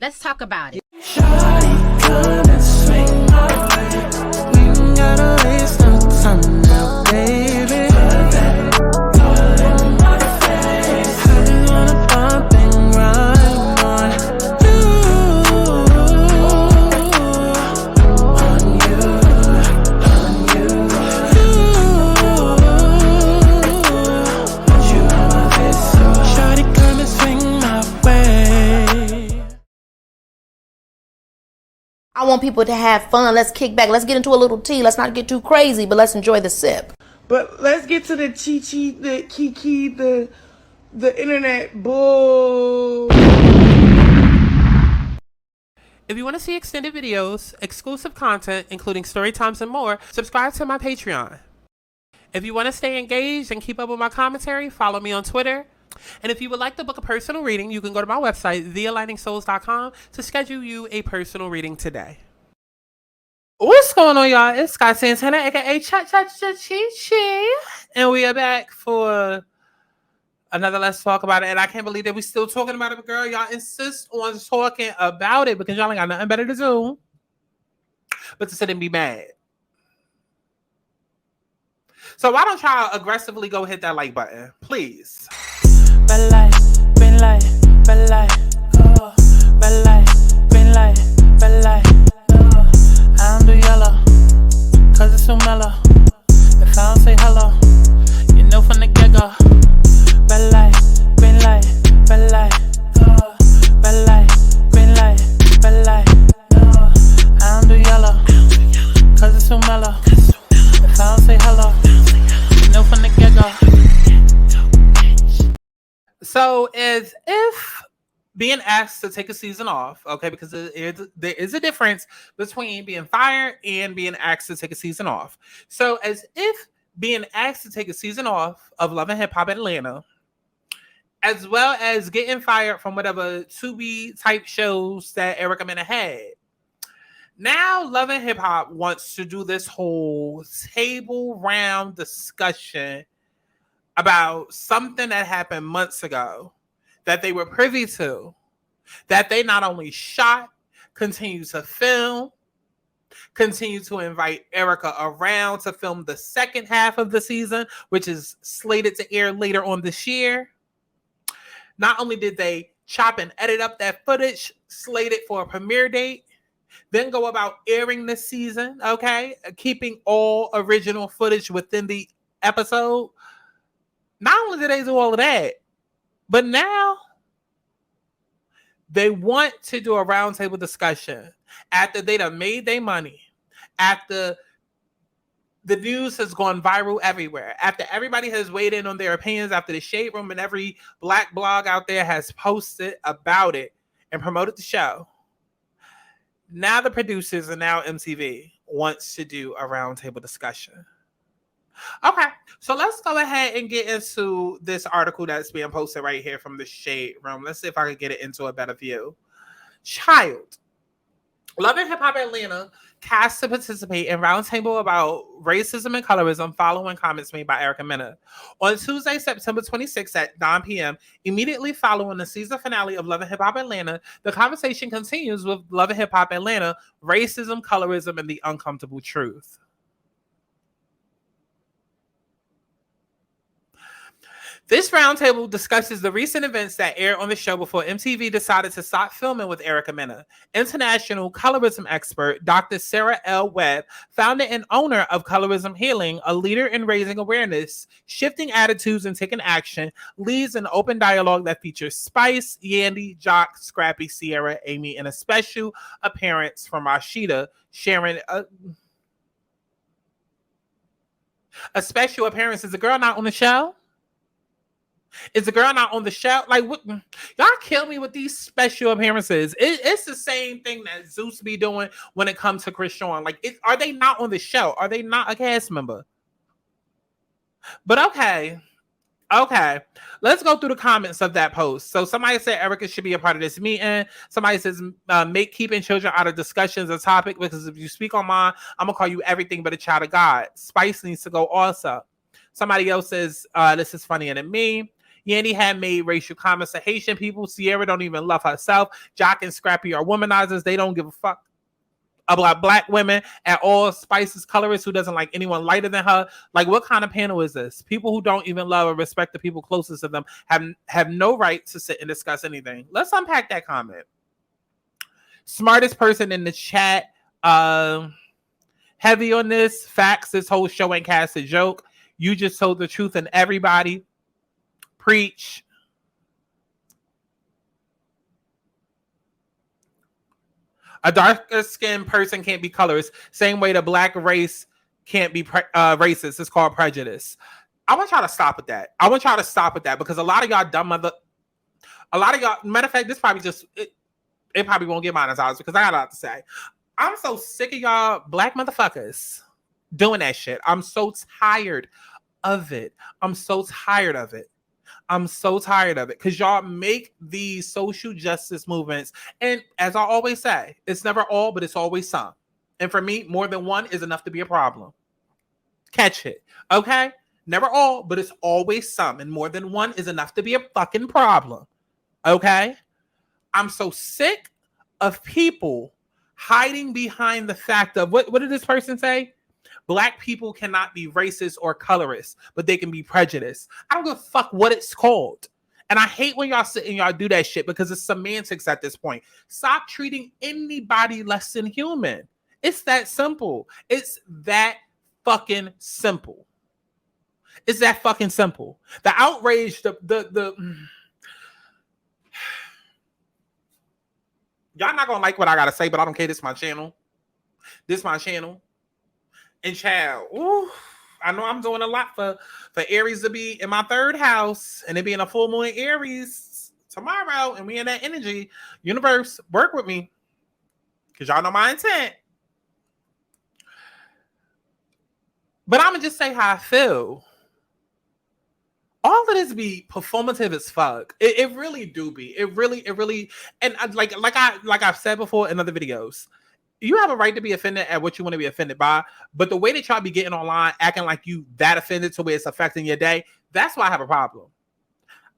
Let's talk about it. Shawty, come and swing my way. We ain't gotta waste no time now, baby. Put that all in my face. I just wanna bump and grind on you. On you, you on my face, so shawty, come and swing my way. I want people to have fun. Let's kick back. Let's get into a little tea. Let's not get too crazy, but let's enjoy the sip. But let's get to the chi-chi, the kiki, the internet bull. If you want to see extended videos, exclusive content, including story times and more, subscribe to my Patreon. If you want to stay engaged and keep up with my commentary, follow me on Twitter. And if you would like to book a personal reading, you can go to my website, thealigningsouls.com, to schedule you a personal reading today. What's going on, y'all? It's Santana, aka Chi. And we are back for another Let's Talk About It. And I can't believe that we're still talking about it, but girl, y'all insist on talking about it because y'all ain't got nothing better to do but to sit and be mad. So why don't y'all aggressively go hit that like button, please? Bad life, been like, bad life, oh. Bad life, been like, bad life, oh. I don't do yellow, cause it's so mellow. If I don't say hello, you know from the get-go. Bad life, been like, bad life, oh. Bad life, been like, bad life, oh. I don't do yellow, cause it's so mellow. If I don't say hello, you know from the get-go. So as if being asked to take a season off, okay, because there is a difference between being fired and being asked to take a season off. So as if being asked to take a season off of Love and Hip Hop Atlanta, as well as getting fired from whatever 2B type shows that Erica Mena had. Now Love and Hip Hop wants to do this whole table round discussion about something that happened months ago that they were privy to, that they not only shot, continue to film, continue to invite Erica around to film the second half of the season, which is slated to air later on this year. Not only did they chop and edit up that footage slated for a premiere date, then go about airing this season, okay, keeping all original footage within the episode. Not only did they do all of that, but now they want to do a roundtable discussion after they done made their money, after the news has gone viral everywhere, after everybody has weighed in on their opinions, after the Shade Room and every black blog out there has posted about it and promoted the show. Now the producers and now MTV wants to do a roundtable discussion. Okay, so let's go ahead and get into this article that's being posted right here from the Shade Room. Let's see if I can get it into a better view. Child. Love and Hip Hop Atlanta cast to participate in roundtable about racism and colorism following comments made by Erica Mena. On Tuesday, September 26th at 9 p.m., immediately following the season finale of Love and Hip Hop Atlanta, the conversation continues with Love and Hip Hop Atlanta, racism, colorism, and the uncomfortable truth. This roundtable discusses the recent events that aired on the show before MTV decided to stop filming with Erica Mena. International colorism expert Dr. Sarah L. Webb, founder and owner of Colorism Healing, a leader in raising awareness, shifting attitudes, and taking action, leads an open dialogue that features Spice, Yandy, Jock, Scrappy, Sierra, Amy, and a special appearance from Rashida, sharing a special appearance. Is the girl not on the show? Is the girl not on the show? Like, what? Y'all kill me with these special appearances. It's the same thing that Zeus be doing when it comes to Krishan. Like, are they not on the show? Are they not a cast member? But okay. Let's go through the comments of that post. So somebody said Erica should be a part of this meeting. Somebody says make keeping children out of discussions a topic because if you speak on mine, I'm gonna call you everything but a child of God. Spice needs to go also. Somebody else says this is funnier than me. Yandy had made racial comments to Haitian people. Sierra don't even love herself. Jock and Scrappy are womanizers. They don't give a fuck about black women at all. Spice is colorist who doesn't like anyone lighter than her. Like, what kind of panel is this? People who don't even love or respect the people closest to them have no right to sit and discuss anything. Let's unpack that comment. Smartest person in the chat. Heavy on this. Facts. This whole show ain't cast a joke. You just told the truth, and everybody preach. A darker skinned person can't be colorist. Same way the black race can't be racist. It's called prejudice. I want y'all to stop with that. I want y'all to stop with that because a lot of y'all matter of fact, this probably just, it probably won't get monetized because I got a lot to say. I'm so sick of y'all black motherfuckers doing that shit. I'm so tired of it. I'm so tired of it because y'all make these social justice movements. And as I always say, it's never all, but it's always some. And for me, more than one is enough to be a problem. Catch it. Okay? Never all, but it's always some. And more than one is enough to be a fucking problem. Okay? I'm so sick of people hiding behind the fact of, what did this person say? Black people cannot be racist or colorist, but they can be prejudiced. I don't give a fuck what it's called. And I hate when y'all sit and y'all do that shit because it's semantics at this point. Stop treating anybody less than human. It's that simple. It's that fucking simple. It's that fucking simple. The outrage, the y'all not gonna like what I gotta say, but I don't care. This is my channel. And child, ooh, I know I'm doing a lot for Aries to be in my third house and it being a full moon in Aries tomorrow, and we in that energy. Universe, work with me because y'all know my intent. But I'm gonna just say how I feel. All of this be performative as fuck. It really do be. It really. And like I've said before in other videos, you have a right to be offended at what you want to be offended by, but the way that y'all be getting online, acting like you that offended to where it's affecting your day, that's why I have a problem.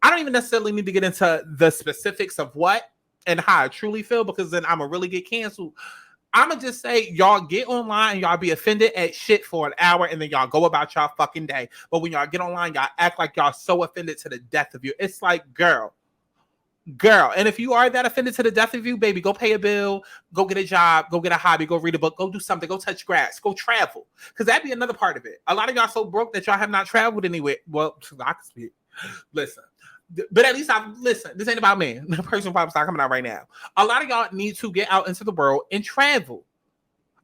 I don't even necessarily need to get into the specifics of what and how I truly feel, because then I'm going to really get canceled. I'm going to just say, y'all get online and y'all be offended at shit for an hour and then y'all go about y'all fucking day. But when y'all get online, y'all act like y'all so offended to the death of you. It's like, girl. And if you are that offended to the death of you, baby, go pay a bill, go get a job, go get a hobby, go read a book, go do something, go touch grass, go travel. Because that'd be another part of it. A lot of y'all so broke that y'all have not traveled anywhere. Well, I can speak. Listen. But at least listen, this ain't about me. The personal problem's not coming out right now. A lot of y'all need to get out into the world and travel.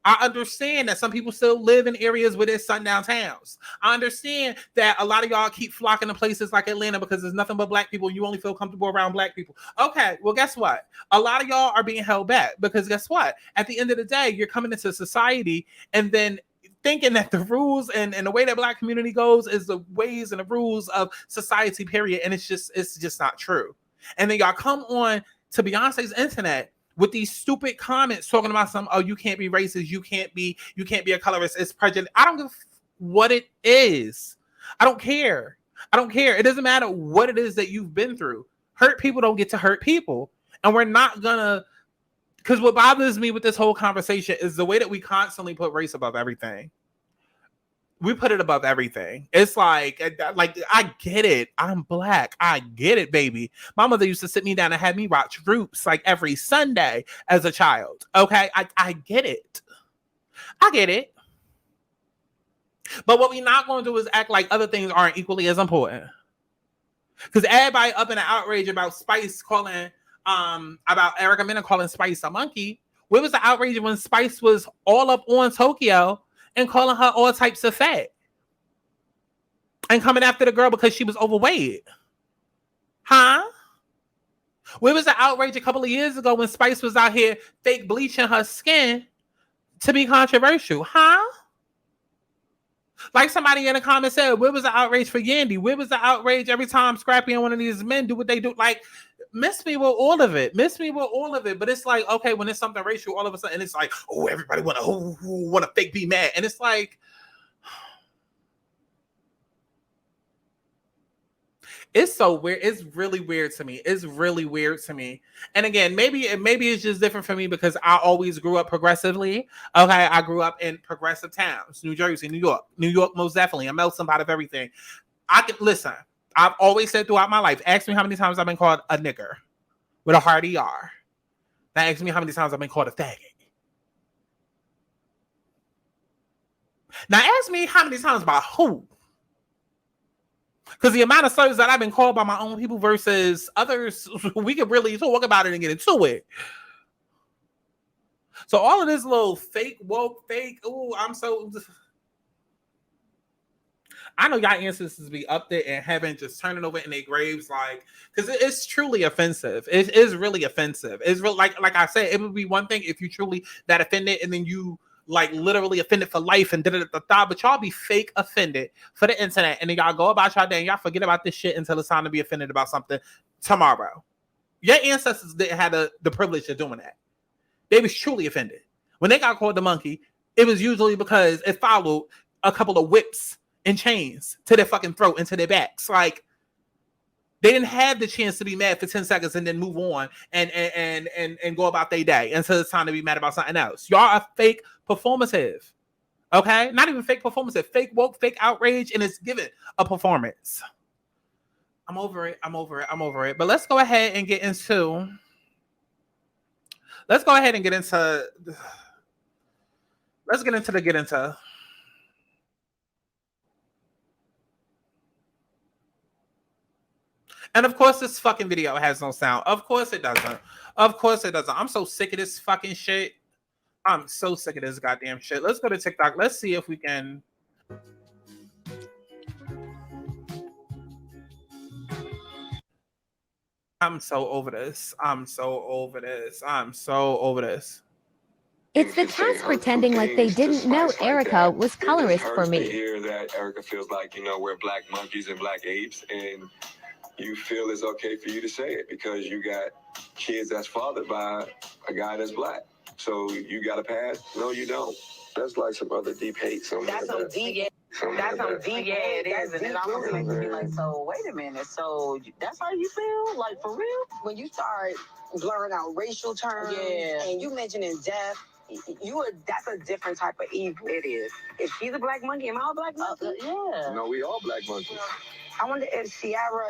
I understand that some people still live in areas where there's sundown towns. I understand that a lot of y'all keep flocking to places like Atlanta because there's nothing but black people and you only feel comfortable around black people. Okay, well, guess what? A lot of y'all are being held back because guess what? At the end of the day, you're coming into society and then thinking that the rules and the way that black community goes is the ways and the rules of society, period. And it's just not true. And then y'all come on to Beyonce's internet with these stupid comments talking about you can't be racist, you can't be a colorist, it's prejudice. I don't give what it is. I don't care. It doesn't matter what it is that you've been through. Hurt people don't get to hurt people. And we're not gonna, because what bothers me with this whole conversation is the way that we constantly put race above everything. We put it above everything. It's like I get it. I'm black. I get it, baby. My mother used to sit me down and have me watch Roots like every Sunday as a child. Okay, I get it. I get it. But what we're not going to do is act like other things aren't equally as important. Because everybody up in an outrage about Spice calling, about Erica Mena calling Spice a monkey. Where was the outrage when Spice was all up on Tokyo and calling her all types of fat and coming after the girl because she was overweight? Huh? Where was the outrage a couple of years ago when Spice was out here fake bleaching her skin to be controversial? Huh? Like somebody in the comments said, where was the outrage for Yandy? Where was the outrage every time Scrappy and one of these men do what they do? Like, miss me with all of it. But it's like, okay, when it's something racial, all of a sudden it's like, oh, everybody want to fake be mad. And it's like, It's so weird. It's really weird to me. It's really weird to me. And again, maybe it's just different for me because I always grew up progressively. Okay, I grew up in progressive towns, New Jersey, New York. New York, most definitely. A melting pot of everything. I can listen. I've always said throughout my life, ask me how many times I've been called a nigger with a hard ER. Now ask me how many times I've been called a faggot. Now ask me how many times by who? Because the amount of slurs that I've been called by my own people versus others, we could really talk about it and get into it. So all of this little fake woke, fake, ooh, I know y'all ancestors be up there in heaven just turning over in their graves, like, because it's truly offensive. It is really offensive. It's real, like I said, it would be one thing if you truly that offended and then you like literally offended for life and but y'all be fake offended for the internet and then y'all go about y'all day and y'all forget about this shit until it's time to be offended about something tomorrow. Your ancestors didn't have the privilege of doing that. They was truly offended. When they got called the monkey, it was usually because it followed a couple of whips and chains to their fucking throat and to their backs. Like, they didn't have the chance to be mad for 10 seconds and then move on and go about their day until it's time to be mad about something else. Y'all are fake performative. Okay? Not even fake performative. Fake woke, fake outrage, and it's given a performance. I'm over it. But let's go ahead and get into And of course, this fucking video has no sound. Of course it doesn't. I'm so sick of this fucking shit. I'm so sick of this goddamn shit. Let's go to TikTok. Let's see if we can. I'm so over this. It's the cats pretending like they didn't know Erica was colorist for me. To hear that Erica feels like, we're black monkeys and black apes, and you feel it's okay for you to say it because you got kids that's fathered by a guy that's black. So you got a pass? No, you don't. That's like some other deep hate. That's some deep. That's some deep. Yeah, it is. And it almost makes me like, so wait a minute. So that's how you feel? Like, for real? When you start blurring out racial terms, and you mentioning death, that's a different type of evil. It is. If she's a black monkey, am I a black monkey? Yeah. No, we all black monkeys. I wonder if Ciara.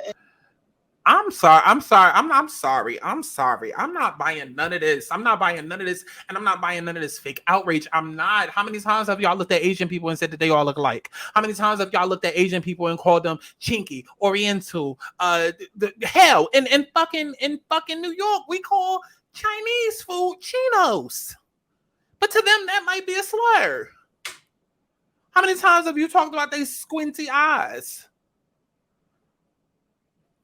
I'm sorry. I'm sorry. I'm not buying none of this. And I'm not buying none of this fake outrage. I'm not. How many times have y'all looked at Asian people and said that they all look alike? How many times have y'all looked at Asian people and called them chinky, Oriental? Hell, in fucking New York, we call Chinese food chinos. But to them, that might be a slur. How many times have you talked about these squinty eyes?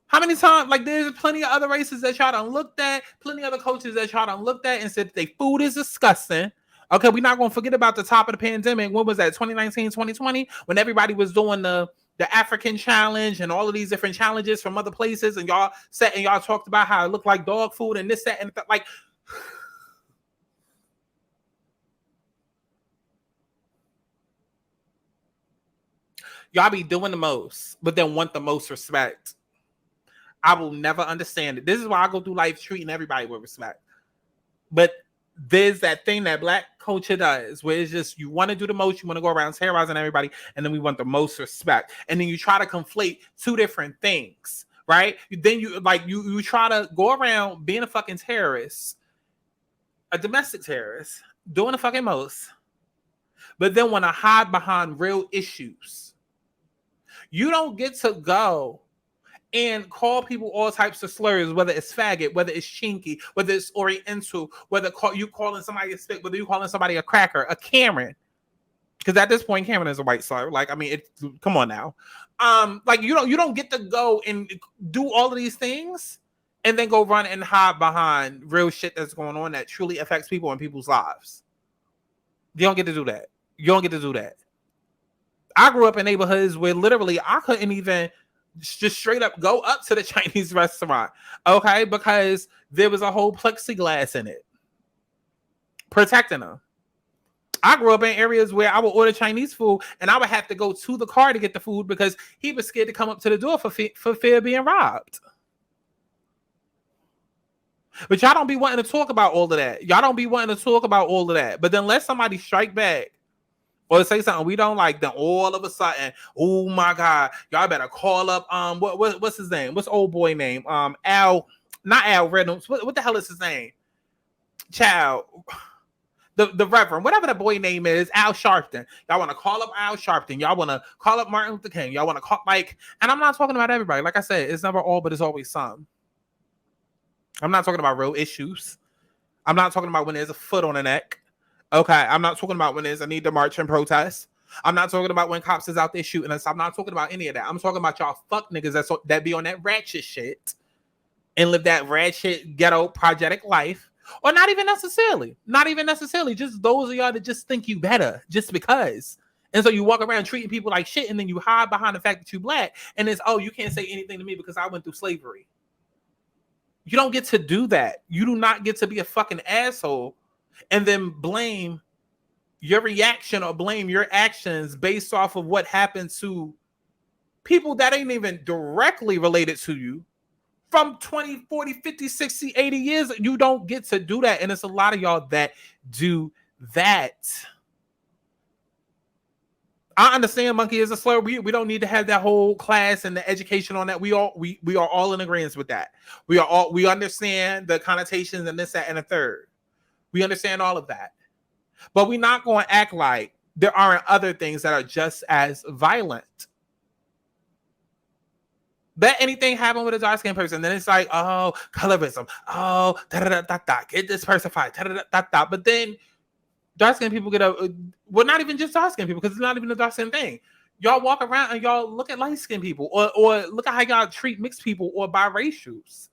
How many times, like, there's plenty of other races that y'all done looked at, plenty of other cultures that y'all done looked at and said their food is disgusting. Okay, we're not going to forget about the top of the pandemic. When was that, 2019, 2020? When everybody was doing the African challenge and all of these different challenges from other places, and y'all sat and y'all talked about how it looked like dog food and this, that, and like... Y'all be doing the most, but then want the most respect. I will never understand it. This is why I go through life treating everybody with respect. But there's that thing that black culture does where it's just you want to do the most, you want to go around terrorizing everybody, and then we want the most respect. And then you try to conflate two different things, right? Then you try to go around being a fucking terrorist, a domestic terrorist, doing the fucking most, but then want to hide behind real issues. You don't get to go and call people all types of slurs, whether it's faggot, whether it's chinky, whether it's Oriental, whether you calling somebody a stick, whether you calling somebody a cracker, a Karen. Because at this point, Karen is a white slur. Like, I mean, come on now. Like you don't get to go and do all of these things and then go run and hide behind real shit that's going on that truly affects people and people's lives. You don't get to do that. I grew up in neighborhoods where literally I couldn't even just straight up go up to the Chinese restaurant, okay? Because there was a whole plexiglass in it protecting them. I grew up in areas where I would order Chinese food and I would have to go to the car to get the food because he was scared to come up to the door for fear of being robbed. But y'all don't be wanting to talk about all of that. Y'all don't be wanting to talk about all of that. But then let somebody strike back or say something we don't like, then all of a sudden, oh my God, y'all better call up what's his name? What's old boy name? Al, not Al Reynolds. What the hell is his name? Child. The Reverend, whatever the boy name is, Al Sharpton. Y'all want to call up Al Sharpton. Y'all want to call up Martin Luther King. Y'all want to call, like, and I'm not talking about everybody. Like I said, it's never all, but it's always some. I'm not talking about real issues. I'm not talking about when there's a foot on the neck. Okay. I'm not talking about when there's a need to march and protest. I'm not talking about when cops is out there shooting us. I'm not talking about any of that. I'm talking about y'all fuck niggas that be on that ratchet shit and live that ratchet ghetto project life. Or not even necessarily. Just those of y'all that just think you better just because. And so you walk around treating people like shit and then you hide behind the fact that you black. And it's, oh, you can't say anything to me because I went through slavery. You don't get to do that. You do not get to be a fucking asshole and then blame your reaction or blame your actions based off of what happened to people that ain't even directly related to you. From 20, 40, 50, 60, 80 years, you don't get to do that. And it's a lot of y'all that do that. I understand monkey is a slur. We don't need to have that whole class and the education on that. We are all in agreement with that. We understand the connotations and this, that, and the third. We understand all of that. But we're not going to act like there aren't other things that are just as violent. Let anything happen with a dark skinned person, then it's like, oh, colorism, oh, get this person fired, but then dark skinned people get up. Well, not even just dark skinned people, because it's not even a dark skinned thing. Y'all walk around and y'all look at light skinned people, or look at how y'all treat mixed people or biracials.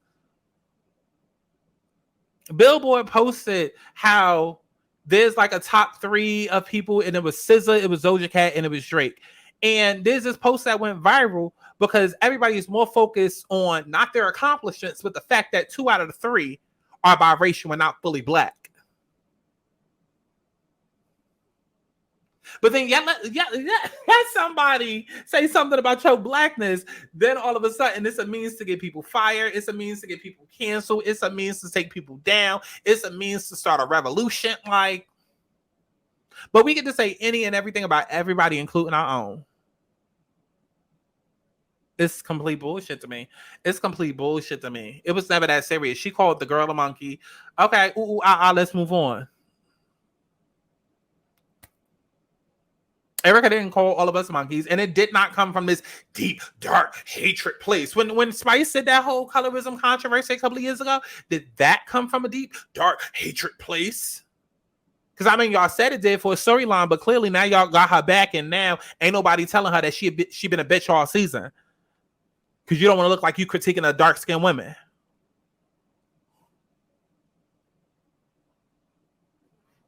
Billboard posted how there's like a top 3 of people, and it was SZA, it was Doja Cat, and it was Drake. And there's this post that went viral because everybody is more focused on not their accomplishments, but the fact that 2 out of the 3 are biracial and not fully black. But then let somebody say something about your blackness, then all of a sudden it's a means to get people fired, it's a means to get people canceled, it's a means to take people down, it's a means to start a revolution. Like, but we get to say any and everything about everybody, including our own. It's complete bullshit to me. It was never that serious. She called the girl a monkey. Okay, let's move on. Erica didn't call all of us monkeys, and it did not come from this deep, dark hatred place. When Spice did that whole colorism controversy a couple of years ago, did that come from a deep, dark hatred place? Because, I mean, y'all said it did for a storyline, but clearly now y'all got her back, and now ain't nobody telling her that she been a bitch all season. Because you don't want to look like you critiquing a dark-skinned women.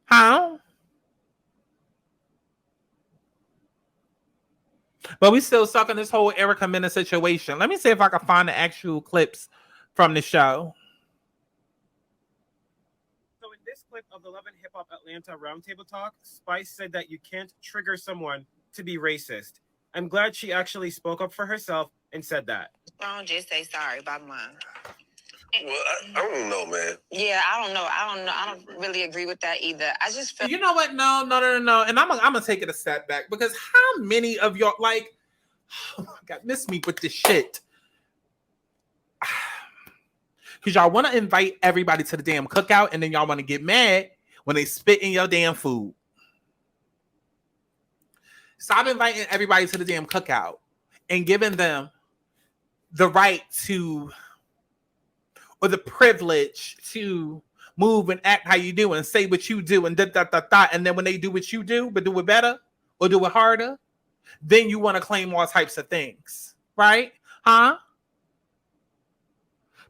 Huh? But we still stuck in this whole Erica Mena situation. Let me see if I can find the actual clips from the show. So in this clip of the Love and Hip Hop Atlanta Roundtable Talk, Spice said that you can't trigger someone to be racist. I'm glad she actually spoke up for herself and said that. Don't just say sorry, bottom line. Well, I don't know, man. Yeah, I don't know. I don't really agree with that either. I just feel. You know what? No. And I'm gonna take it a step back, because how many of y'all, like, oh my God, miss me with this shit? Because y'all want to invite everybody to the damn cookout, and then y'all want to get mad when they spit in your damn food. Stop inviting everybody to the damn cookout and giving them the right to, or the privilege to move and act how you do and say what you do and and then when they do what you do, but do it better or do it harder, then you want to claim all types of things, right? Huh?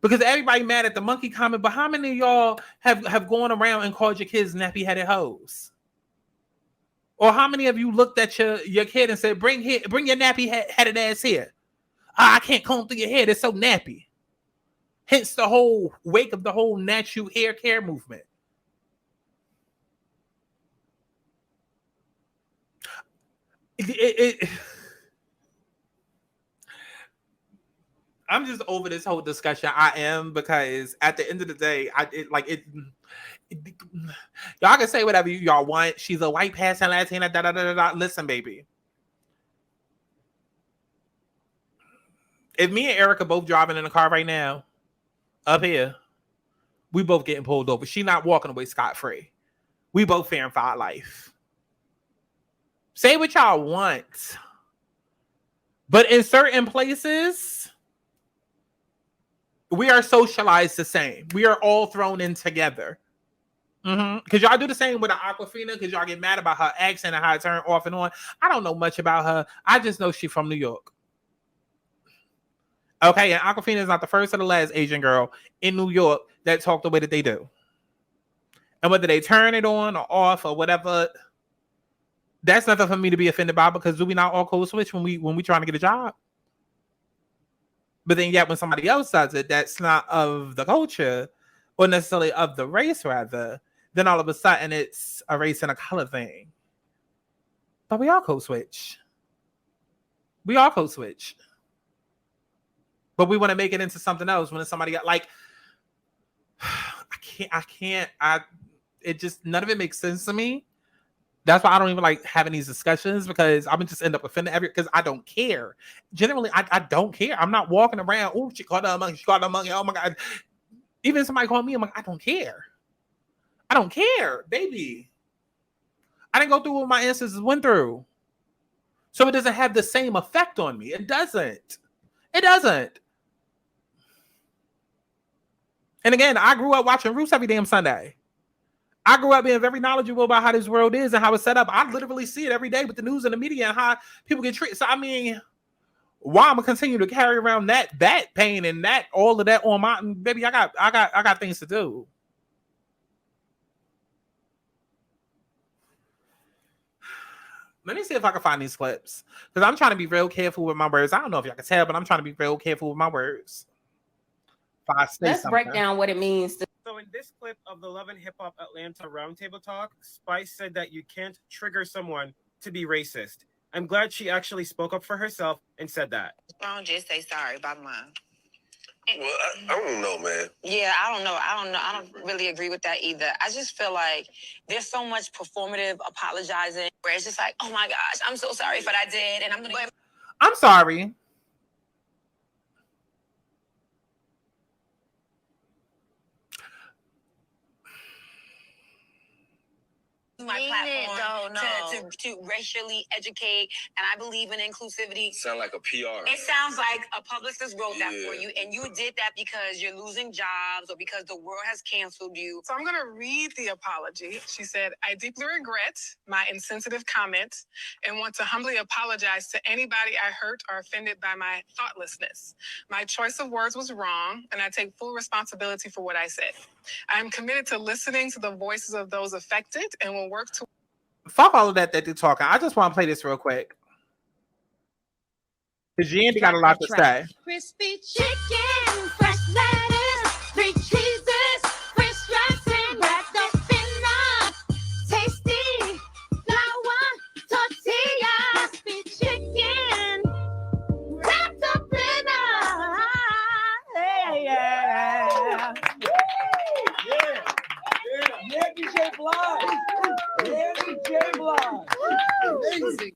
Because everybody mad at the monkey comment, but how many of y'all have gone around and called your kids nappy-headed hoes? Or how many of you looked at your kid and said, bring your nappy-headed ass here? I can't comb through your hair, it's so nappy. Hence the whole wake of the whole natural hair care movement. I'm just over this whole discussion. I am, because at the end of the day, y'all can say whatever y'all want. She's a white passing Latina. Da da da da da. Listen, baby. If me and Erica both driving in the car right now, up here, we both getting pulled over. She not walking away scot-free. We both fearing for our life. Say what y'all want. But in certain places, we are socialized the same. We are all thrown in together. Because y'all do the same with the Aquafina, because y'all get mad about her accent and how it turned off and on. I don't know much about her. I just know she's from New York. Okay, and Aquafina is not the first or the last Asian girl in New York that talk the way that they do. And whether they turn it on or off or whatever, that's nothing for me to be offended by, because do we not all code switch when we trying to get a job? But then yet when somebody else does it, that's not of the culture or necessarily of the race rather, then all of a sudden it's a race and a color thing. But we all code switch. We all code switch. But we want to make it into something else when somebody got like, it just, none of it makes sense to me. That's why I don't even like having these discussions, because I would just end up offending because I don't care. Generally, I don't care. I'm not walking around, oh, she caught a monkey, oh my God. Even if somebody called me, I'm like, I don't care. I don't care, baby. I didn't go through what my ancestors went through. So it doesn't have the same effect on me. It doesn't. It doesn't. And again, I grew up watching Roots every damn Sunday. I grew up being very knowledgeable about how this world is and how it's set up. I literally see it every day with the news and the media and how people get treated. So I mean, why I'm gonna continue to carry around that pain and that all of that on my baby? I got things to do. Let me see if I can find these clips, because I'm trying to be real careful with my words. I don't know if y'all can tell, but I'm trying to be real careful with my words. Let's break down what it means to. So in this clip of the Love and Hip Hop Atlanta Roundtable Talk, Spice said that you can't trigger someone to be racist. I'm glad she actually spoke up for herself and said that. I don't just say sorry about mine. Well, I don't know, man. Yeah, I don't know. I don't really agree with that either. I just feel like there's so much performative apologizing where it's just like, oh my gosh, I'm so sorry for what I did, and I'm sorry. my platform to racially educate, and I believe in inclusivity. Sound like a PR. It sounds like a publicist wrote that for you, and you did that because you're losing jobs or because the world has canceled you. So I'm going to read the apology. She said, I deeply regret my insensitive comments and want to humbly apologize to anybody I hurt or offended by my thoughtlessness. My choice of words was wrong, and I take full responsibility for what I said. I am committed to listening to the voices of those affected and will work to. Fuck all of that they're talking. I just want to play this real quick. Because Yandy got a lot to say. Crispy chicken, fresh lettuce, 3 cheeses, French dressing, wrapped up in a tasty flour tortilla. Crispy chicken, wrapped up in a DJ Blige. DJ Blige.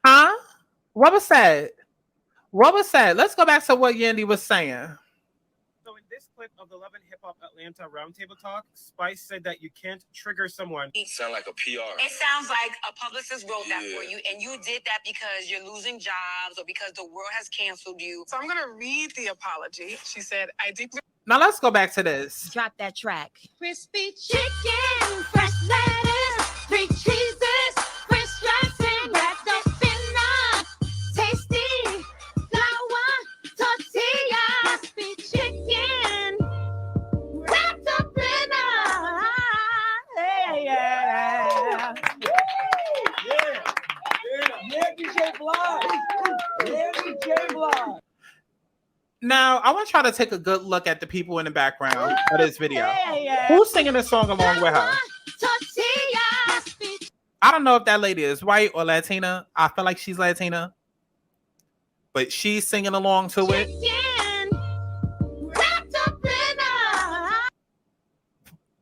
Huh? What was said? What was said? Let's go back to what Yandy was saying. So in this clip of the Love and Hip Hop Atlanta Roundtable Talk, Spice said that you can't trigger someone. Sound like a PR. It sounds like a publicist wrote that for you, and you did that because you're losing jobs or because the world has canceled you. So I'm going to read the apology. She said, I deeply. Now let's go back to this. Drop that track. Crispy chicken, fresh lettuce, 3 cheeses, French dressing, wrapped up in a tasty flour tortilla. Crispy chicken, wrapped up in a DJ Blige. DJ Blige. Now, I want to try to take a good look at the people in the background of this video. Who's singing this song along with her? I I don't know if that lady is white or Latina. I feel like she's Latina, but she's singing along to it.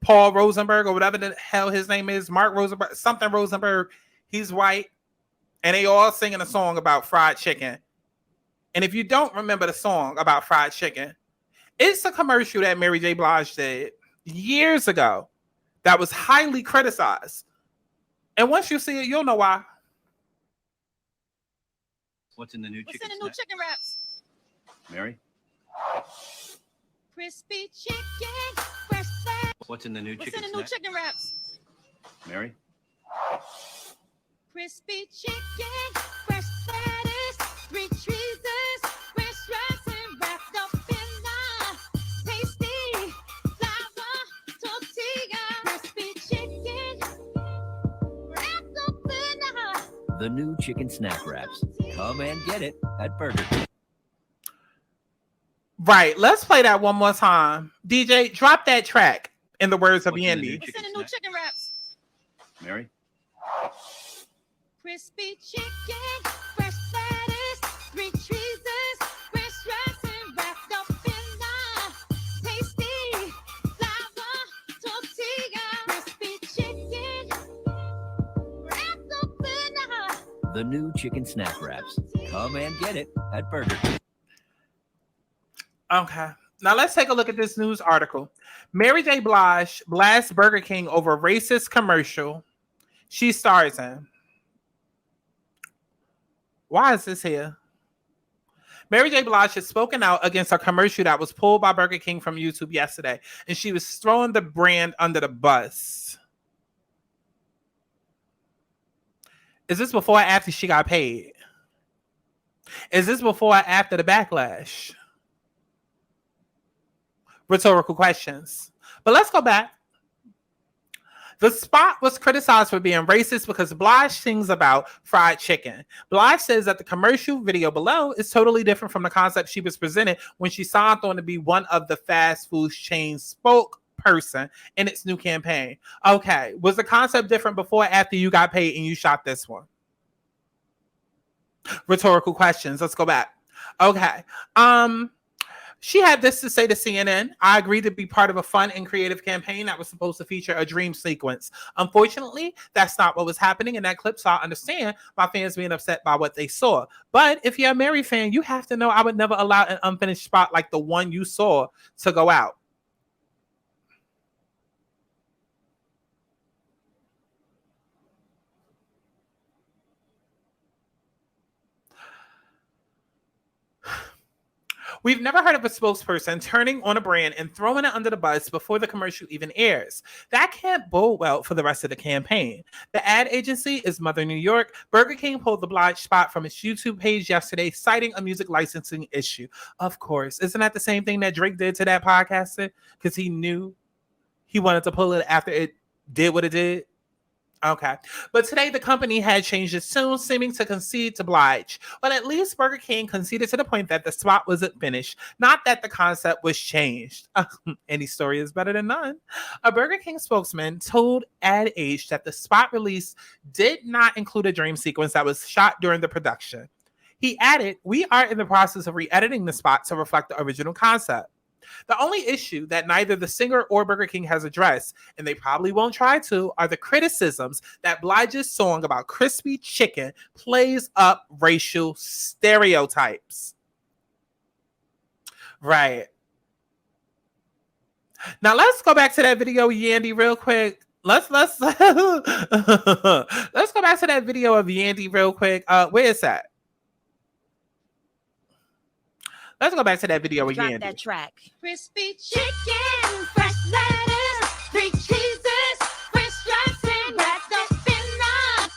Paul Rosenberg or whatever the hell his name is, Mark Rosenberg, something Rosenberg. He's white, and they all singing a song about fried chicken. And if you don't remember the song about fried chicken, it's a commercial that Mary J. Blige did years ago that was highly criticized. And once you see it, you'll know why. What's in the new chicken? What's in the new chicken wraps? Mary? Crispy chicken, fresh salad. What's in the new chicken? What's in the new chicken wraps? Mary? Crispy chicken, fresh lettuce, 3 cheeses, fresh rice, and wrapped up in a tasty flour tortilla. Crispy chicken, wrapped up in a. The new chicken snack wraps. Come and get it at Burger King. Right. Let's play that one more time. DJ, drop that track in the words of Yandy. What's in the new chicken wraps? Mary? Crispy chicken, fresh lettuce, 3 cheeses, fresh rice, and wrapped up in a tasty flour tortilla. Crispy chicken, wrapped up in a. The new chicken snack wraps. Come and get it at Burger King. Okay. Now let's take a look at this news article. Mary J. Blige blasts Burger King over racist commercial she stars in. Why is this here? Mary J. Blige has spoken out against a commercial that was pulled by Burger King from YouTube yesterday, and she was throwing the brand under the bus. Is this before or after she got paid? Is this before or after the backlash? Rhetorical questions. But let's go back. The spot was criticized for being racist because Blige sings about fried chicken. Blige says that the commercial video below is totally different from the concept she was presented when she signed on to be one of the fast food chain spokesperson in its new campaign. Okay, was the concept different before or after you got paid and you shot this one? Rhetorical questions. Let's go back. Okay. She had this to say to CNN. I agreed to be part of a fun and creative campaign that was supposed to feature a dream sequence. Unfortunately, that's not what was happening in that clip, so I understand my fans being upset by what they saw. But if you're a Mary fan, you have to know I would never allow an unfinished spot like the one you saw to go out. We've never heard of a spokesperson turning on a brand and throwing it under the bus before the commercial even airs. That can't bode well for the rest of the campaign. The ad agency is Mother New York. Burger King pulled the Blige spot from its YouTube page yesterday, citing a music licensing issue. Of course. Isn't that the same thing that Drake did to that podcaster? Because he knew he wanted to pull it after it did what it did. Okay. But today the company had changed its tune, seeming to concede to Blige. But at least Burger King conceded to the point that the spot wasn't finished, not that the concept was changed. Any story is better than none. A Burger King spokesman told Ad Age that the spot release did not include a dream sequence that was shot during the production. He added, "We are in the process of re-editing the spot to reflect the original concept." The only issue that neither the singer or Burger King has addressed, and they probably won't try to, are the criticisms that Blige's song about crispy chicken plays up racial stereotypes. Right. Now let's go back to that video, Yandy, real quick. Let's let's go back to that video of Yandy real quick. Where is that? Let's go back to that video again. Drop that track. Crispy chicken, fresh lettuce, 3 cheeses, fresh rice, and wrapped up in a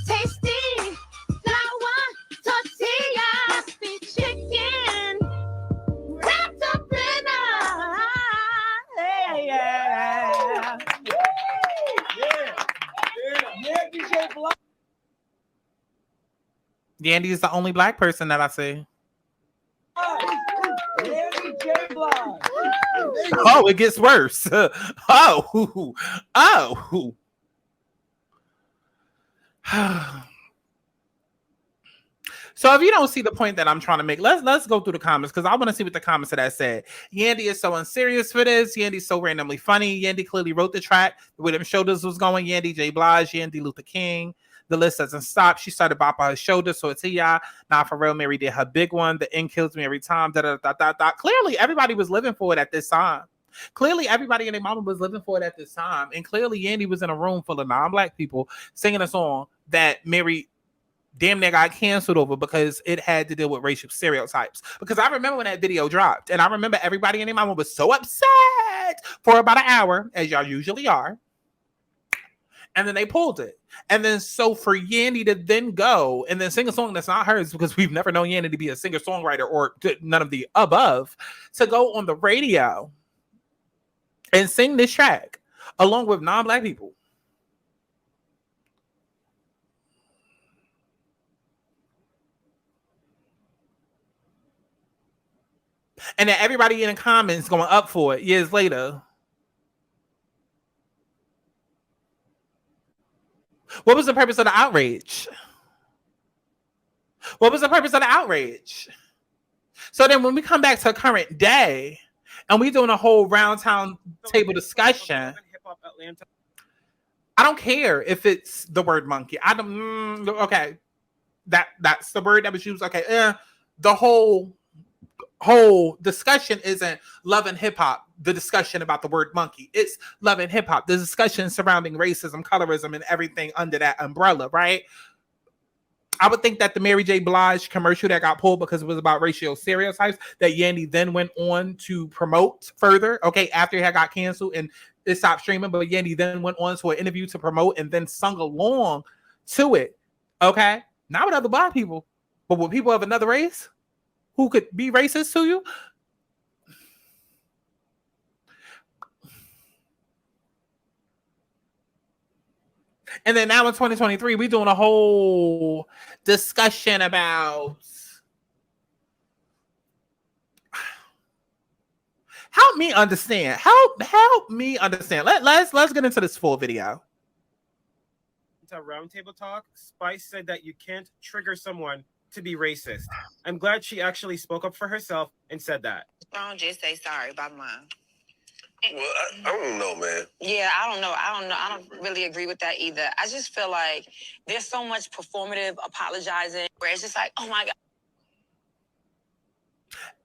tasty flour tortilla. Crispy chicken, wrapped up in a DJ Blige. Yandy is the only black person that I see. Oh, it gets worse. Oh. So if you don't see the point that I'm trying to make, let's go through the comments because I want to see what the comments of that said. Yandy is so unserious for this. Yandy's so randomly funny. Yandy clearly wrote the track. The way them shoulders was going. Yandy J. Blige, Yandy Luther King. The list doesn't stop. She started bopping her shoulders, so it's y'all. Nah, for real, Mary did her big one. The end kills me every time. Da, da, da, da, da. Clearly, everybody was living for it at this time. Clearly, everybody and their mama was living for it at this time. And clearly, Yandy was in a room full of non-black people singing a song that Mary damn near got canceled over because it had to deal with racial stereotypes. Because I remember when that video dropped, and I remember everybody and their mama was so upset for about an hour, as y'all usually are. And then they pulled it. And then so for Yandy to then go and then sing a song that's not hers, because we've never known Yandy to be a singer-songwriter or none of the above, to go on the radio and sing this track along with non-black people. And then everybody in the comments going up for it years later. What was the purpose of the outrage? What was the purpose of the outrage? So then when we come back to current day and we doing a whole round town table discussion, I don't care if it's the word monkey. I don't, okay. That's the word that was used. Okay. The whole discussion isn't love and hip hop. The discussion about the word monkey, it's love and hip hop. The discussion surrounding racism, colorism, and everything under that umbrella, right? I would think that the Mary J. Blige commercial that got pulled because it was about racial stereotypes that Yandy then went on to promote further. Okay, after it had got canceled and it stopped streaming, but Yandy then went on to an interview to promote and then sung along to it. Okay, not with other black people, but with people of another race who could be racist to you. And then now in 2023, we're doing a whole discussion about help me understand. Help me understand. Let's get into this full video. To Roundtable Talk, Spice said that you can't trigger someone to be racist. I'm glad she actually spoke up for herself and said that. Don't just say sorry about mine. Well, I don't know, man. Yeah, I don't know. I don't really agree with that either. I just feel like there's so much performative apologizing where it's just like, oh my God.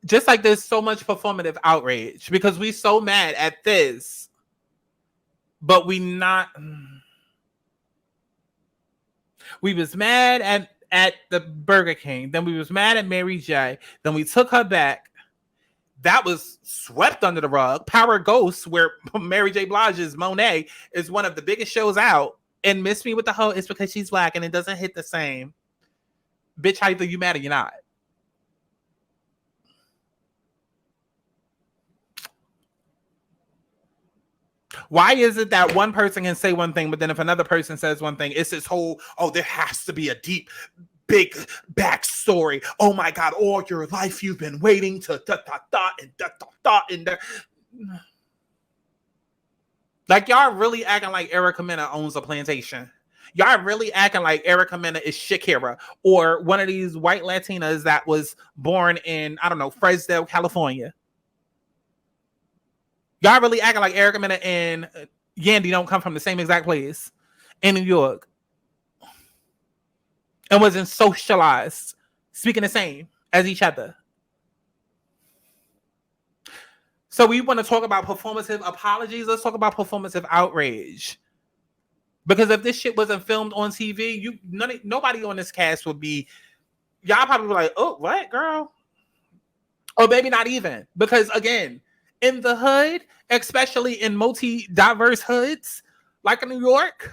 Just like there's so much performative outrage because we so mad at this, but we not. We was mad at the Burger King. Then we was mad at Mary J. Then we took her back. That was swept under the rug. Power Ghosts, where Mary J. Blige's Monet is one of the biggest shows out. And Miss Me with the Hoe is because she's black and it doesn't hit the same. Bitch, either you mad or you're not. Why is it that one person can say one thing, but then if another person says one thing, it's this whole, oh, there has to be a deep, big backstory. Oh my God, all your life you've been waiting to and like y'all really acting like Erica Mena owns a plantation. Y'all really acting like Erica Mena is Shakira or one of these white Latinas that was born in, I don't know, Fresno, California. Y'all really acting like Erica Mena and Yandy don't come from the same exact place in New York and wasn't socialized, speaking the same as each other. So we want to talk about performative apologies. Let's talk about performative outrage. Because if this shit wasn't filmed on TV, nobody on this cast would be, y'all probably be like, oh, what, girl? Or maybe not even. Because again, in the hood, especially in multi-diverse hoods, like in New York,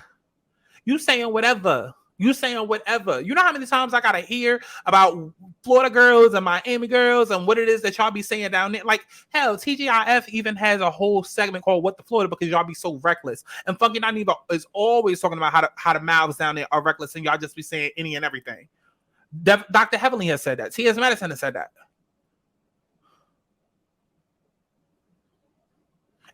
you saying whatever. You saying whatever. You know how many times I gotta hear about Florida girls and Miami girls and what it is that y'all be saying down there? Like, hell, TGIF even has a whole segment called What the Florida because y'all be so reckless. And Funky Dineva is always talking about how the mouths down there are reckless and y'all just be saying any and everything. Dr. Heavenly has said that. T.S. Madison has said that.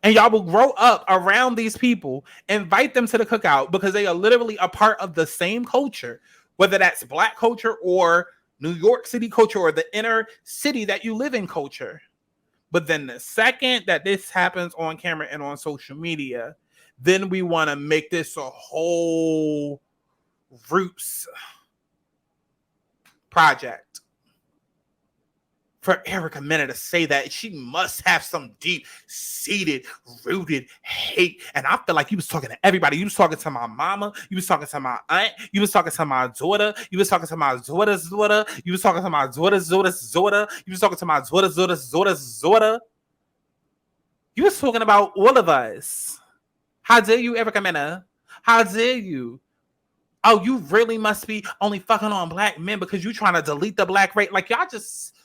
And y'all will grow up around these people, invite them to the cookout because they are literally a part of the same culture, whether that's Black culture or New York City culture or the inner city that you live in culture. But then the second that this happens on camera and on social media, then we want to make this a whole Roots project. For Erica Mena to say that, she must have some deep-seated, rooted hate. And I feel like you was talking to everybody. You was talking to my mama. You was talking to my aunt. You was talking to my daughter. You was talking to my daughter's daughter. You was talking to my daughter's daughter's daughter. You was talking to my daughter's daughter's daughter's daughter. You was talking about all of us. How dare you, Erica Mena? How dare you? Oh, you really must be only fucking on Black men because you trying to delete the Black race. Like, y'all just...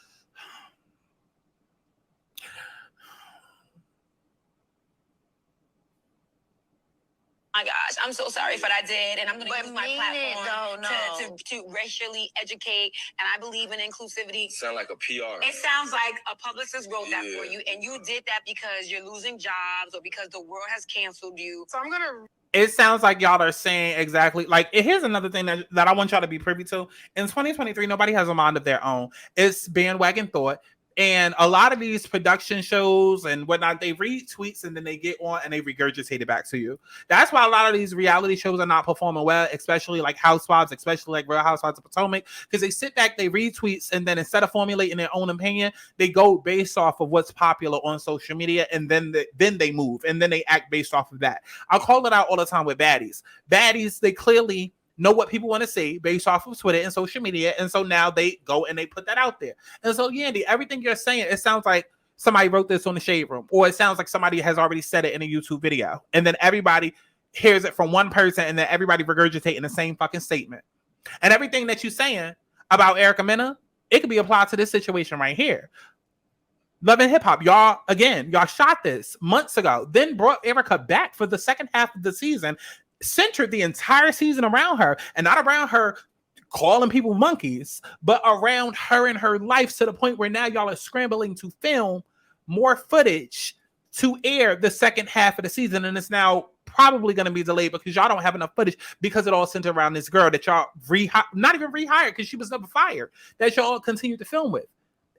My gosh, I'm so sorry for what I did, and I'm going to use my platform to racially educate, and I believe in inclusivity. Sound like a PR. It sounds like a publicist wrote that for you, and you did that because you're losing jobs or because the world has canceled you. So I'm going to... It sounds like y'all are saying exactly, like, here's another thing that I want y'all to be privy to. In 2023, nobody has a mind of their own. It's bandwagon thought. And a lot of these production shows and whatnot, they read tweets and then they get on and they regurgitate it back to you. That's why a lot of these reality shows are not performing well, especially like Housewives, especially like Real Housewives of Potomac, because they sit back, they read tweets, and then instead of formulating their own opinion, they go based off of what's popular on social media, and then they move, and then they act based off of that. I'll call it out all the time with baddies. Baddies, they clearly know what people want to say based off of Twitter and social media, and so now they go and they put that out there. And so, Yandy, everything you're saying, it sounds like somebody wrote this on the Shade Room, or it sounds like somebody has already said it in a YouTube video, and then everybody hears it from one person, and then everybody regurgitating the same fucking statement. And everything that you're saying about Erica Mena, it could be applied to this situation right here. Love and Hip Hop, y'all shot this months ago, then brought Erica back for the second half of the season, centered the entire season around her, and not around her calling people monkeys, but around her and her life, to the point where now y'all are scrambling to film more footage to air the second half of the season, and it's now probably going to be delayed because y'all don't have enough footage because it all centered around this girl that y'all not even rehired because she was never fired, that y'all continued to film with.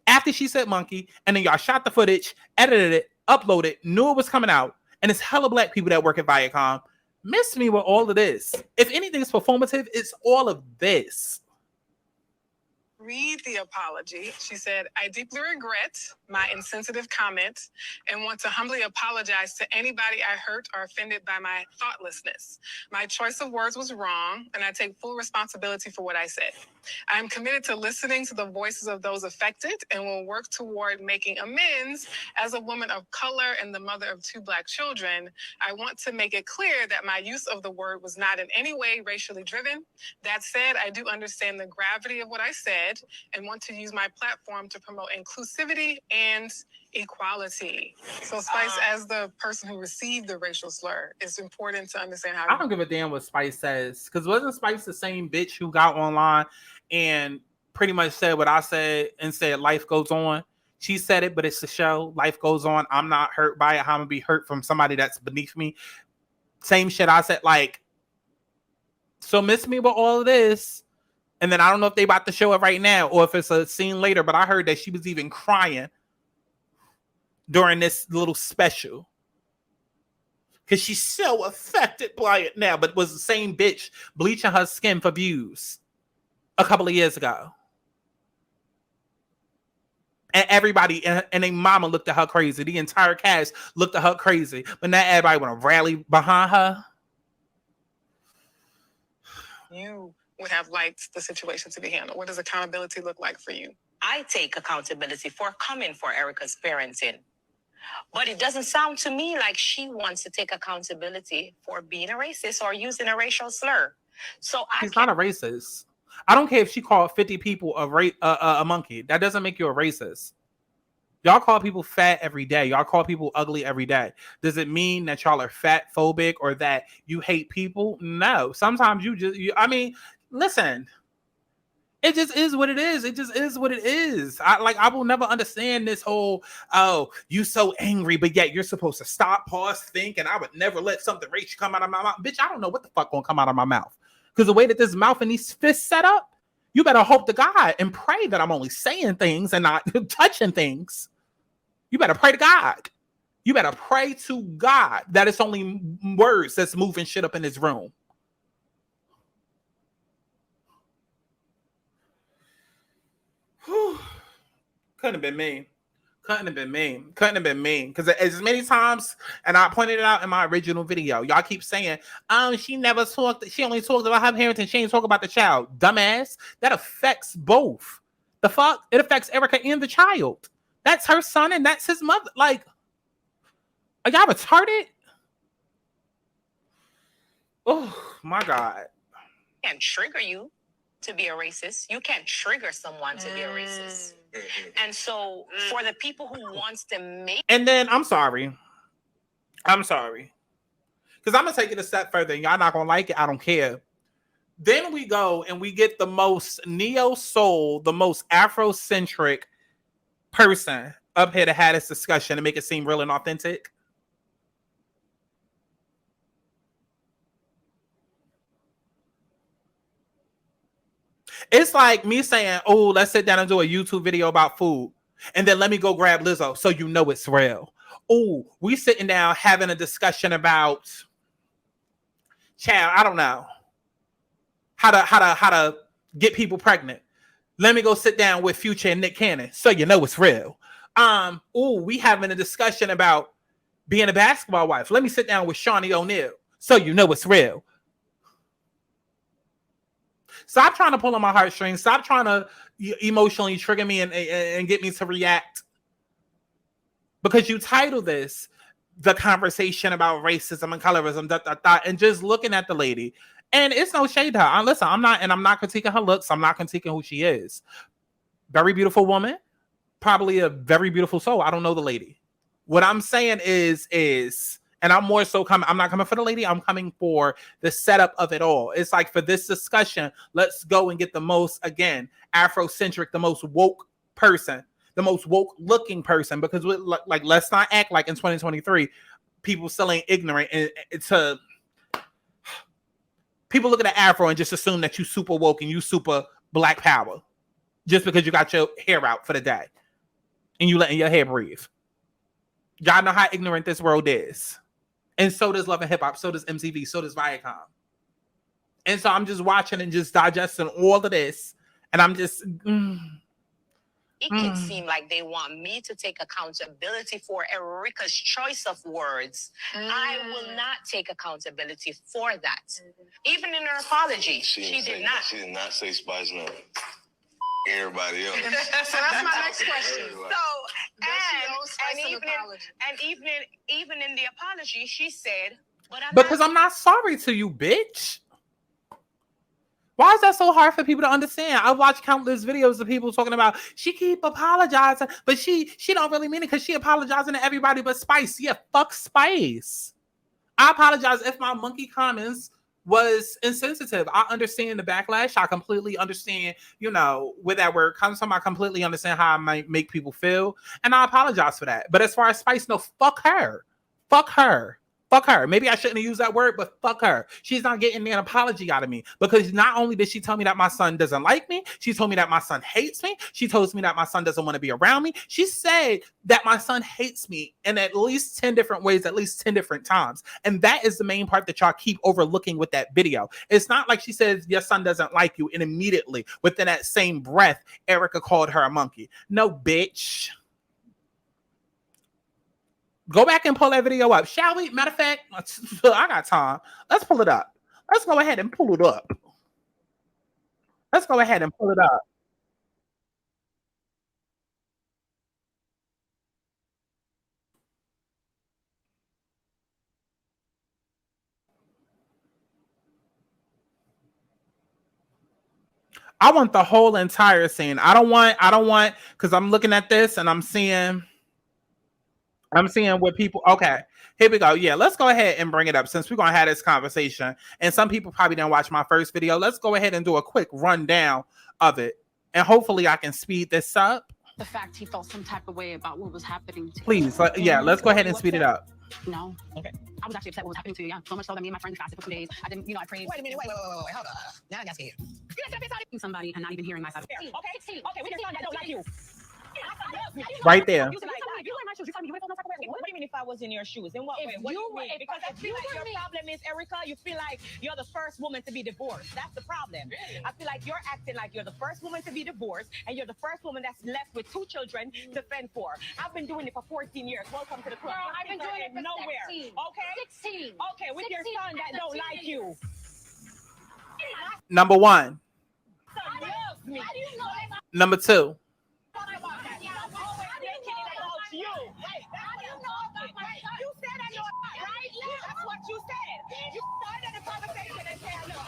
After she said monkey, and then y'all shot the footage, edited it, uploaded it, knew it was coming out, and it's hella Black people that work at Viacom. Miss me with all of this. If anything is performative, it's all of this. Read the apology. She said, I deeply regret my insensitive comment and want to humbly apologize to anybody I hurt or offended by my thoughtlessness. My choice of words was wrong, and I take full responsibility for what I said. I am committed to listening to the voices of those affected and will work toward making amends. As a woman of color and the mother of 2 Black children, I want to make it clear that my use of the word was not in any way racially driven. That said, I do understand the gravity of what I said and want to use my platform to promote inclusivity and equality. So Spice, as the person who received the racial slur, it's important to understand how... I don't give a damn what Spice says, because wasn't Spice the same bitch who got online and pretty much said what I said and said life goes on? She said it, but it's the show. Life goes on. I'm not hurt by it. How I'm gonna be hurt from somebody that's beneath me? Same shit I said. Like, so miss me with all of this. And then I don't know if they about to show it right now or if it's a scene later, but I heard that she was even crying during this little special because she's so affected by it now, but was the same bitch bleaching her skin for views a couple of years ago. And everybody and their mama looked at her crazy. The entire cast looked at her crazy, but now everybody want to rally behind her. You would have liked the situation to be handled. What does accountability look like for you? I take accountability for coming for Erica's parenting. But it doesn't sound to me like she wants to take accountability for being a racist or using a racial slur. So She's not a racist. I don't care if she called 50 people a monkey. That doesn't make you a racist. Y'all call people fat every day. Y'all call people ugly every day. Does it mean that y'all are fat phobic or that you hate people? No. Sometimes I mean, listen. It just is what it is. It just is what it is. I will never understand this whole, oh, you so angry, but yet you're supposed to stop, pause, think, and I would never let something racial come out of my mouth. Bitch, I don't know what the fuck gonna come out of my mouth. Because the way that this mouth and these fists set up, you better hope to God and pray that I'm only saying things and not touching things. You better pray to God. You better pray to God that it's only words that's moving shit up in this room. Whew. Couldn't have been me. Couldn't have been me. Couldn't have been me. Because as many times, and I pointed it out in my original video, y'all keep saying, she never talked, she only talked about her parenting, she ain't talk about the child. Dumbass. That affects both. The fuck? It affects Erica and the child. That's her son and that's his mother. Like, are y'all retarded? Oh my God. Can't trigger you to be a racist. You can't trigger someone to be a racist. And so for the people who wants to make... And then, I'm sorry. Because I'm going to take it a step further. And y'all not going to like it. I don't care. Then we go and we get the most neo-soul, the most Afrocentric person up here to have this discussion and make it seem real and authentic. It's like me saying, oh, let's sit down and do a YouTube video about food. And then let me go grab Lizzo so you know it's real. Oh, we sitting down having a discussion about, child, I don't know, how to get people pregnant. Let me go sit down with Future and Nick Cannon so you know it's real. Oh, we having a discussion about being a basketball wife. Let me sit down with Shawnee O'Neal so you know it's real. Stop trying to pull on my heartstrings. Stop trying to emotionally trigger me and get me to react. Because you title this the conversation about racism and colorism, and just looking at the lady. And it's no shade to her. Listen, I'm not critiquing her looks. I'm not critiquing who she is. Very beautiful woman. Probably a very beautiful soul. I don't know the lady. What I'm saying is, and I'm more so coming, I'm not coming for the lady, I'm coming for the setup of it all. It's like, for this discussion, let's go and get the most, again, Afrocentric, the most woke person, the most woke looking person, because like, let's not act like in 2023, people still ain't ignorant. And people look at the Afro and just assume that you super woke and you super black power, just because you got your hair out for the day and you letting your hair breathe. Y'all know how ignorant this world is. And so does Love and Hip Hop, so does MTV, so does Viacom. And so I'm just watching and just digesting all of this. And I'm just... It can seem like they want me to take accountability for Erica's choice of words. I will not take accountability for that. Even in her apology, she did not. She did not say Spice no. Everybody else. So that's my next question. Even in the apology, she said, because I'm not sorry to you, bitch. Why is that so hard for people to understand? I've watched countless videos of people talking about she keep apologizing, but she don't really mean it because she apologizing to everybody but Spice. Yeah, fuck Spice. I apologize if my monkey comments was insensitive. I understand the backlash. I completely understand, where that word comes from. I completely understand how I might make people feel. And I apologize for that. But as far as Spice, no, fuck her. Fuck her. Fuck her. Maybe I shouldn't have used that word, but fuck her. She's not getting an apology out of me, because not only did she tell me that my son doesn't like me, she told me that my son hates me. She told me that my son doesn't want to be around me. She said that my son hates me in at least 10 different ways, at least 10 different times. And that is the main part that y'all keep overlooking with that video. It's not like she says your son doesn't like you and immediately within that same breath, Erica called her a monkey. No, bitch. Go back and pull that video up. Shall we? Matter of fact, I got time. Let's pull it up. Let's go ahead and pull it up. Let's go ahead and pull it up. I want the whole entire scene. I don't want, because I'm looking at this and I'm seeing I'm seeing what people. Okay, here we go. Yeah, let's go ahead and bring it up since we're gonna have this conversation. And some people probably didn't watch my first video. Let's go ahead and do a quick rundown of it, and hopefully I can speed this up. The fact he felt some type of way about what was happening to Please, yeah, let's go ahead and speed it up. No. Okay. I was actually upset what was happening to you. Yeah. So much so that me and my friend fasted for 2 days. I didn't, I prayed. Wait a minute, wait, hold on. Now I got scared. Somebody and not even hearing my side. Okay, we can see that don't like you. Right there. What do you mean if I was in your shoes? In what way? What do you mean? Because I feel like your problem is, Erica, you feel like you're the first woman to be divorced. That's the problem. I feel like you're acting like you're the first woman to be divorced and you're the first woman that's left with 2 children to fend for. I've been doing it for 14 years. Welcome to the club. Girl, I've been doing it for nowhere. 16. Okay? 16. Okay, with your son that don't like you. Number 1. Son loves me. Number 2. You said I know, right? That's what you said. You started the conversation and said, look.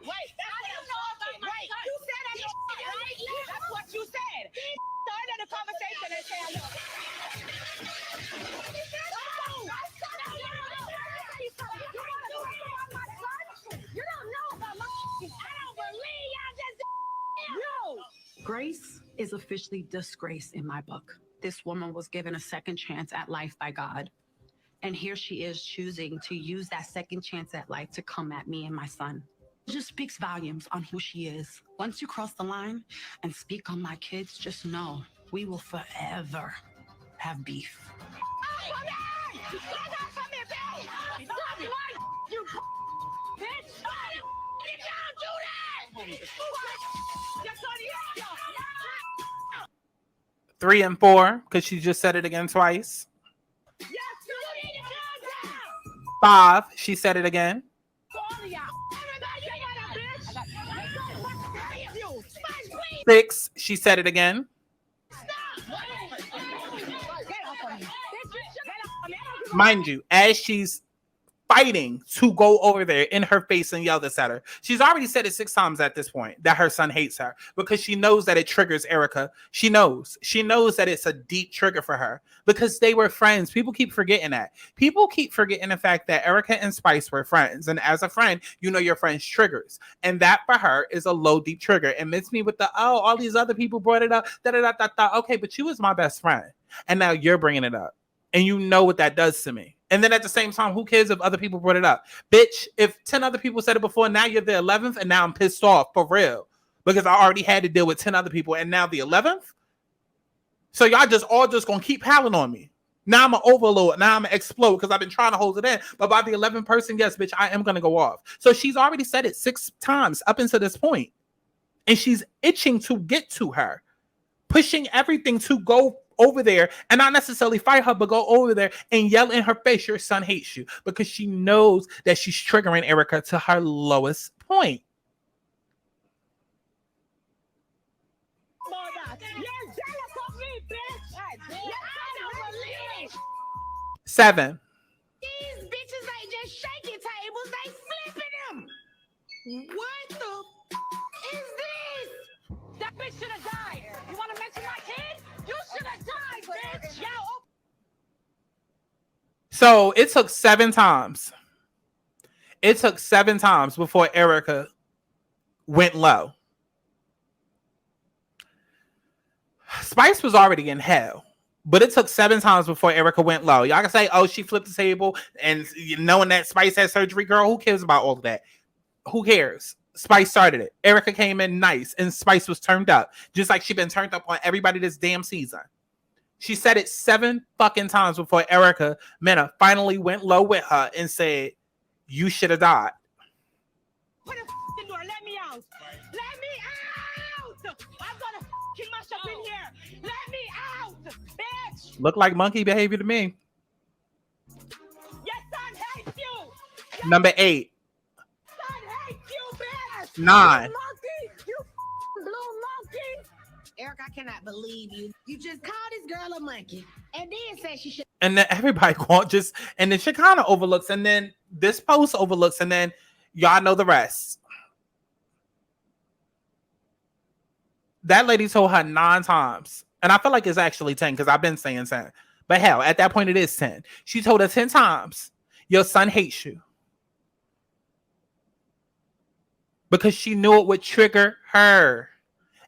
Wait, that's what I'm talking. Wait, you said I know, right? That's what you said. Started the conversation and said, look. You don't know about my. I don't believe y'all just. No. Grace is officially disgraced in my book. This woman was given a second chance at life by God. And here she is choosing to use that second chance at life to come at me and my son. It just speaks volumes on who she is. Once you cross the line and speak on my kids, just know we will forever have beef. You bitch! Don't do that! 3 and 4, because she just said it again twice. 5, she said it again. 6, she said it again. Mind you, as she's fighting to go over there in her face and yell this at her. She's already said it 6 times at this point that her son hates her because she knows that it triggers Erica. She knows that it's a deep trigger for her because they were friends. People keep forgetting that. People keep forgetting the fact that Erica and Spice were friends. And as a friend, you know your friend's triggers. And that for her is a low, deep trigger. And miss me with the, oh, all these other people brought it up. Okay, but you was my best friend. And now you're bringing it up. And you know what that does to me. And then at the same time, who cares if other people brought it up? Bitch, if 10 other people said it before, now you're the 11th, and now I'm pissed off for real. Because I already had to deal with 10 other people, and now the 11th? So y'all just gonna keep piling on me. Now I'm an overload. Now I'm gonna explode because I've been trying to hold it in. But by the 11th person, yes, bitch, I am gonna go off. So she's already said it 6 times up until this point. And she's itching to get to her. Pushing everything to go over there and not necessarily fight her, but go over there and yell in her face, your son hates you, because she knows that she's triggering Erica to her lowest point. Seven. These bitches ain't just shaking tables, they flipping them. What the is this? That bitch should have died. You want to mention my kid? You should have died, bitch. Yo. So it took 7 times. It took 7 times before Erica went low. Spice was already in hell, but it took 7 times before Erica went low. Y'all can say, oh, she flipped the table and knowing that Spice had surgery, girl, who cares about all of that? Who cares? Spice started it. Erica came in nice and Spice was turned up, just like she been turned up on everybody this damn season. She said it 7 fucking times before Erica, Mena, finally went low with her and said, you should have died. Put a door. Let me out. Let me out. I'm gonna keep myself in here. Let me out, bitch. Look like monkey behavior to me. Your son hates you. Number 8. Son hates you, bitch. 9. You monkey. You blue monkey. Eric, I cannot believe you. You just called this girl a monkey and then said she should. And then everybody just, and then she kind of overlooks, and then this post overlooks, and then y'all know the rest. That lady told her 9 times. And I feel like it's actually 10 because I've been saying 10. But hell, at that point, it is 10. She told her 10 times, your son hates you. Because she knew it would trigger her.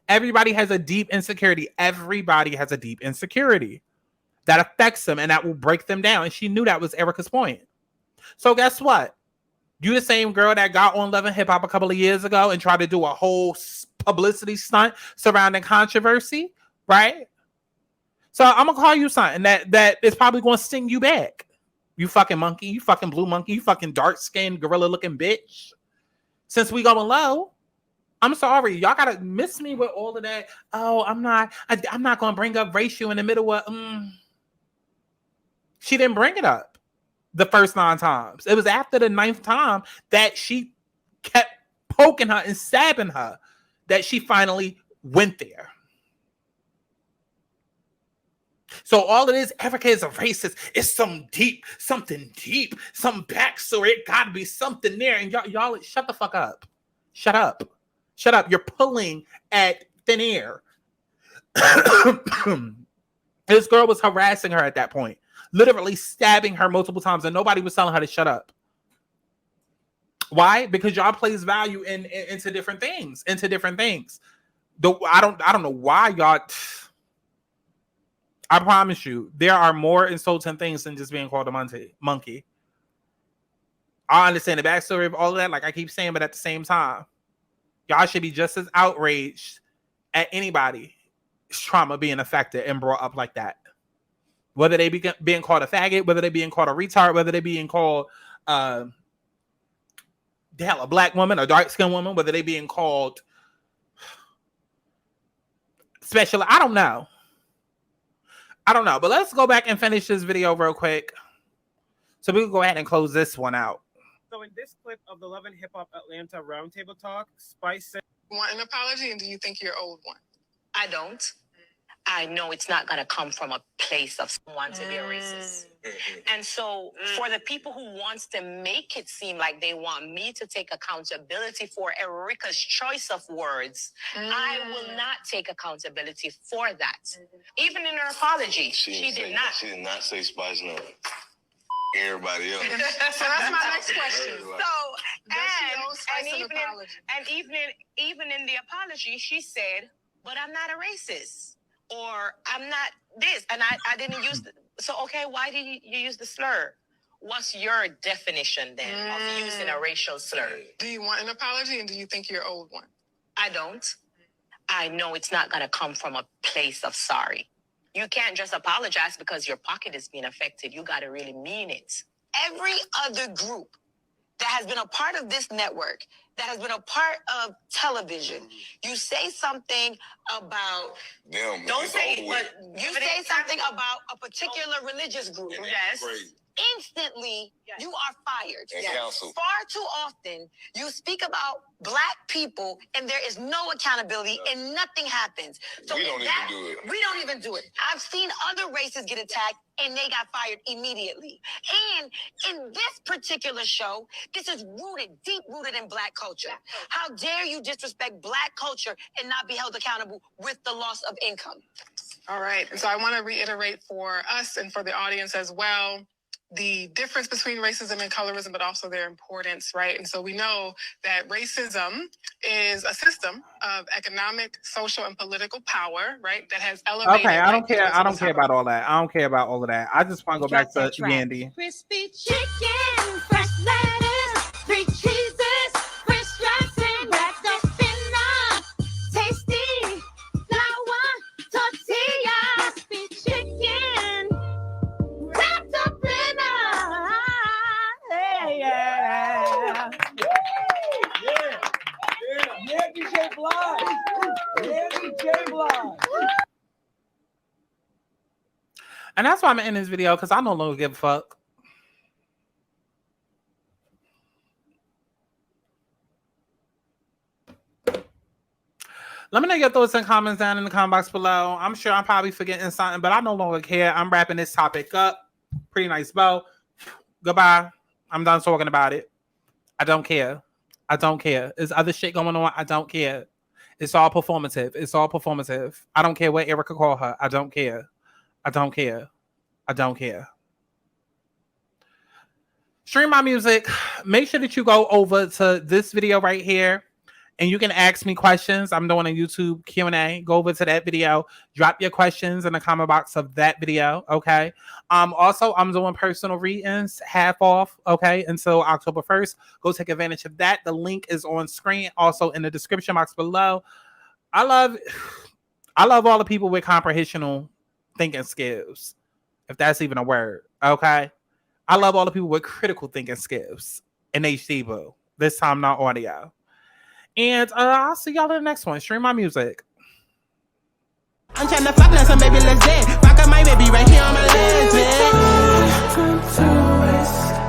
Everybody has a deep insecurity. Everybody has a deep insecurity that affects them and that will break them down. And she knew that was Erica's point. So guess what? You the same girl that got on Love and Hip Hop a couple of years ago and tried to do a whole publicity stunt surrounding controversy, right? So I'm gonna call you something that is probably gonna sting you back. You fucking monkey, you fucking blue monkey, you fucking dark-skinned gorilla-looking bitch. Since we going low, I'm sorry. Y'all gotta miss me with all of that. Oh, I'm not gonna bring up racial in the middle of She didn't bring it up the first 9 times. It was after the 9th time that she kept poking her and stabbing her that she finally went there. So all it is, Erica is a racist. It's something deep, some backstory. It gotta be something there. And y'all shut the fuck up. Shut up. You're pulling at thin air. This girl was harassing her at that point, literally stabbing her multiple times, and nobody was telling her to shut up. Why? Because y'all place value into different things. I don't know why y'all. I promise you, there are more insulting things than just being called a monkey. I understand the backstory of all of that, like I keep saying, but at the same time, y'all should be just as outraged at anybody's trauma being affected and brought up like that. Whether they be being called a faggot, whether they being called a retard, whether they being called a black woman, a dark-skinned woman, whether they being called special. I don't know. But let's go back and finish this video real quick. So we can go ahead and close this one out. So in this clip of the Love and Hip Hop Atlanta Roundtable Talk, Spice said, Want an apology, and do you think you're owed one? I don't. I know it's not going to come from a place of someone to be a racist. And so for the people who wants to make it seem like they want me to take accountability for Erica's choice of words, I will not take accountability for that. Even in her apology, she did not. She did not say Spice no. Everybody else. So that's my next question. Even in the apology, she said, "But I'm not a racist." Or I'm not this, and I didn't use so okay, why did you use the slur? What's your definition then of using a racial slur? Do you want an apology, and do you think you're owed one? I don't. I know it's not going to come from a place of sorry. You can't just apologize because your pocket is being affected. You got to really mean it. Every other group that has been a part of this network, that has been a part of television, you say something about, don't say it, but you say something about a particular religious group. Yes. Instantly, you are fired. And canceled. Far too often, you speak about black people and there is no accountability and nothing happens. So We don't even do it. We don't even do it. I've seen other races get attacked and they got fired immediately. And in this particular show, this is deep rooted in black culture. How dare you disrespect black culture and not be held accountable with the loss of income? All right. So I want to reiterate for us and for the audience as well, the difference between racism and colorism, but also their importance, right? And so we know that racism is a system of economic, social, and political power, right? That has elevated. Okay, I don't care. I don't care about all that. I don't care about all of that. I just want to go back to Yandy. Crispy chicken, fresh lettuce, 3 cheeses, French dressing, wrapped up in a tasty flour tortilla. Crispy chicken, wrapped up in a DJ Blige. DJ Blige. And that's why I'm in this video, because I no longer give a fuck. Let me know your thoughts and comments down in the comment box below. I'm sure I'm probably forgetting something, but I no longer care. I'm wrapping this topic up. Pretty nice bow. Goodbye. I'm done talking about it. I don't care. I don't care. There's other shit going on. I don't care. It's all performative. It's all performative. I don't care what Erica call her. I don't care. I don't care. I don't care. Stream my music. Make sure that you go over to this video right here and you can ask me questions. I'm doing a YouTube Q&A. Go over to that video. Drop your questions in the comment box of that video, okay? Also, I'm doing personal readings, half off, okay, until October 1st. Go take advantage of that. The link is on screen, also in the description box below. I love all the people with comprehensional thinking skills, if that's even a word, okay? I love all the people with critical thinking skills in HD Boo. This time, not audio. And I'll see y'all in the next one. Stream my music. I'm trying to fuck now, so baby, let's dance. Rock up my baby right here on my legs, man.